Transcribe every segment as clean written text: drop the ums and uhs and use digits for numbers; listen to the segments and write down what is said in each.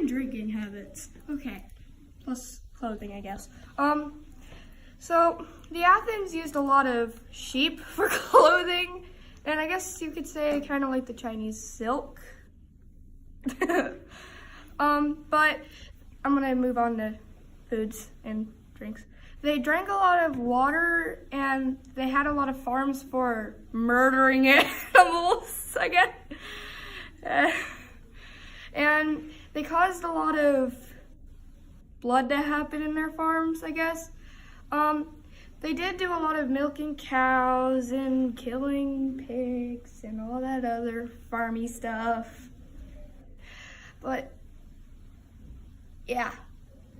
and drinking habits. Okay, plus clothing, I guess. So the Athens used a lot of sheep for clothing, and I guess you could say kind of like the Chinese silk. But I'm gonna move on to foods and drinks. They drank a lot of water, and they had a lot of farms for murdering animals, I guess. And they caused a lot of blood to happen in their farms, I guess. They did do a lot of milking cows and killing pigs and all that other farmy stuff. But, yeah.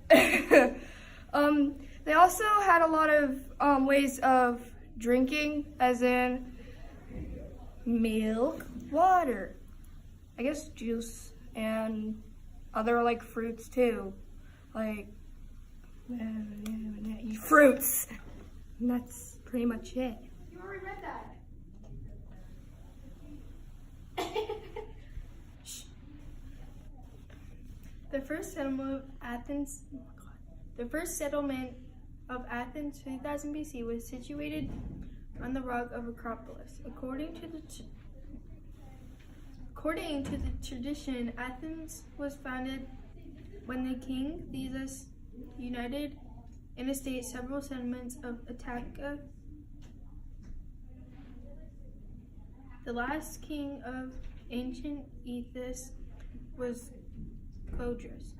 They also had a lot of ways of drinking, as in milk, water, I guess juice, and other like fruits too, like fruits. And that's pretty much it. You already read that. The first settlement of Athens, 3000 BC, was situated on the rock of Acropolis. According to the tradition, Athens was founded when the king Theseus united in a state several settlements of Attica. The last king of ancient Athens was Codrus,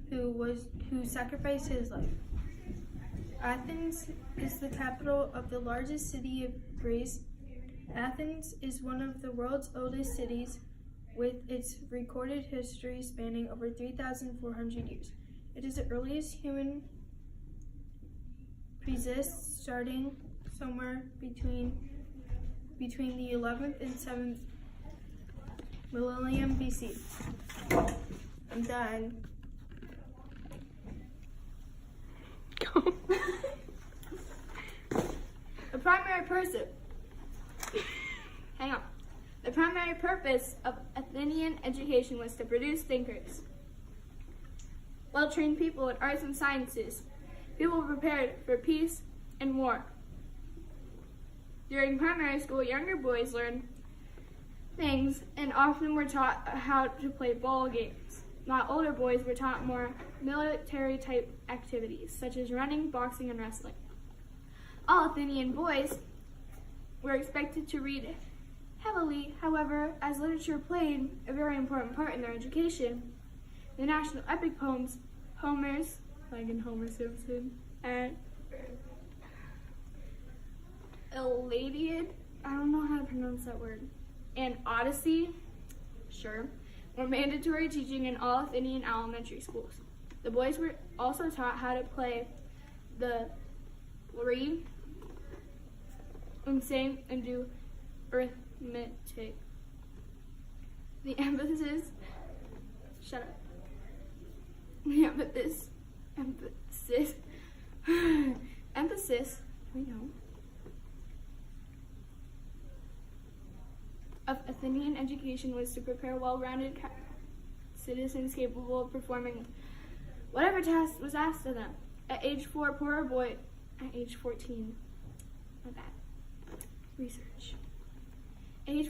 who sacrificed his life. Athens is the capital of the largest city of Greece. Athens is one of the world's oldest cities, with its recorded history spanning over 3,400 years. It is the earliest human preexist, starting somewhere between the 11th and 7th millennium BC. I'm done. The primary purpose of Athenian education was to produce thinkers, well-trained people in arts and sciences, people prepared for peace and war. During primary school, younger boys learned things and often were taught how to play ball games, while older boys were taught more military-type activities, such as running, boxing, and wrestling. All Athenian boys were expected to read heavily. However, as literature played a very important part in their education, the national epic poems, Homer's, like in Homer Simpson, and Iliad, I don't know how to pronounce that word, and Odyssey, were mandatory teaching in all Athenian elementary schools. The boys were also taught how to play the lyre and sing and do arithmetic. The emphasis, of Athenian education was to prepare well-rounded citizens capable of performing whatever task was asked of them. At age 14, At age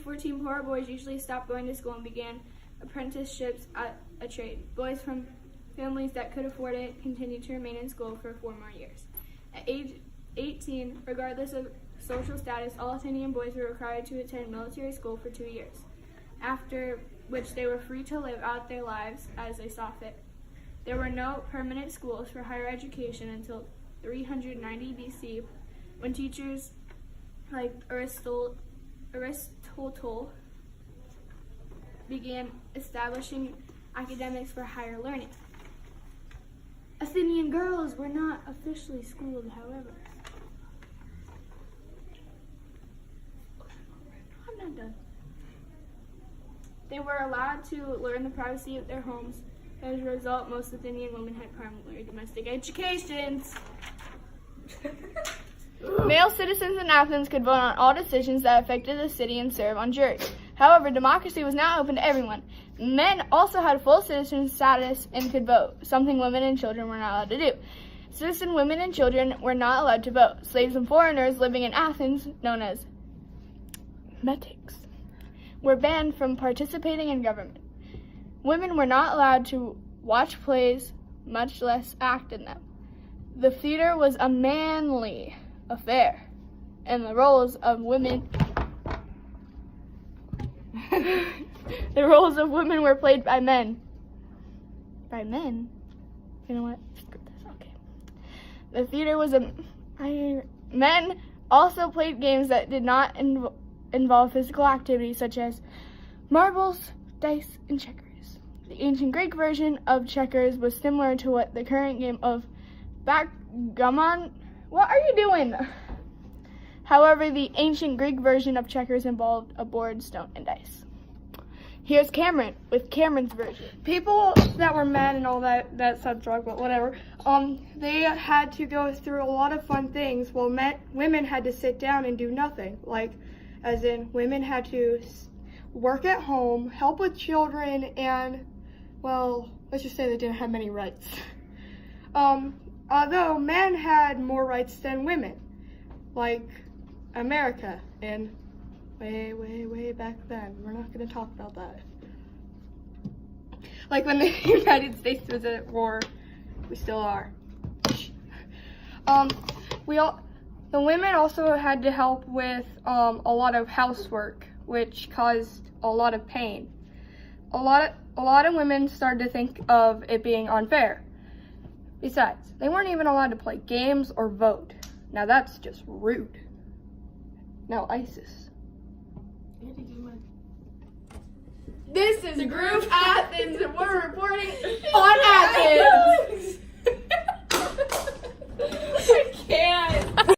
14, poorer boys usually stopped going to school and began apprenticeships at a trade. Boys from families that could afford it continued to remain in school for 4 more years. At age 18, regardless of social status, all Athenian boys were required to attend military school for 2 years, after which they were free to live out their lives as they saw fit. There were no permanent schools for higher education until 390 BC, when teachers like Aristotle began establishing academics for higher learning. Athenian girls were not officially schooled, however. I'm not done. They were allowed to learn the privacy of their homes. As a result, most Athenian women had primary domestic educations. Male citizens in Athens could vote on all decisions that affected the city and serve on juries. However, democracy was not open to everyone. Men also had full citizen status and could vote, something women and children were not allowed to do. Citizen women and children were not allowed to vote. Slaves and foreigners living in Athens, known as metics, were banned from participating in government. Women were not allowed to watch plays, much less act in them. The theater was a manly affair, and the roles of women were played by men. By men? You know what? Screw this. Okay. The theater was men also played games that did not involve physical activity, such as marbles, dice, and checkers. The ancient Greek version of checkers was similar to what the current game of backgammon. What are you doing? However, the ancient Greek version of checkers involved a board, stone, and dice. Here's Cameron with Cameron's version. People that were men and all that sounds wrong, but whatever. They had to go through a lot of fun things, while women had to sit down and do nothing. Like, as in, women had to work at home, help with children, and, well, let's just say they didn't have many rights. Although men had more rights than women, like America, and way back then. We're not going to talk about that. Like when the United States was at war, we still are. The women also had to help with a lot of housework, which caused a lot of pain. A lot of women started to think of it being unfair. Besides, they weren't even allowed to play games or vote. Now that's just rude. Now ISIS. This is Group Athens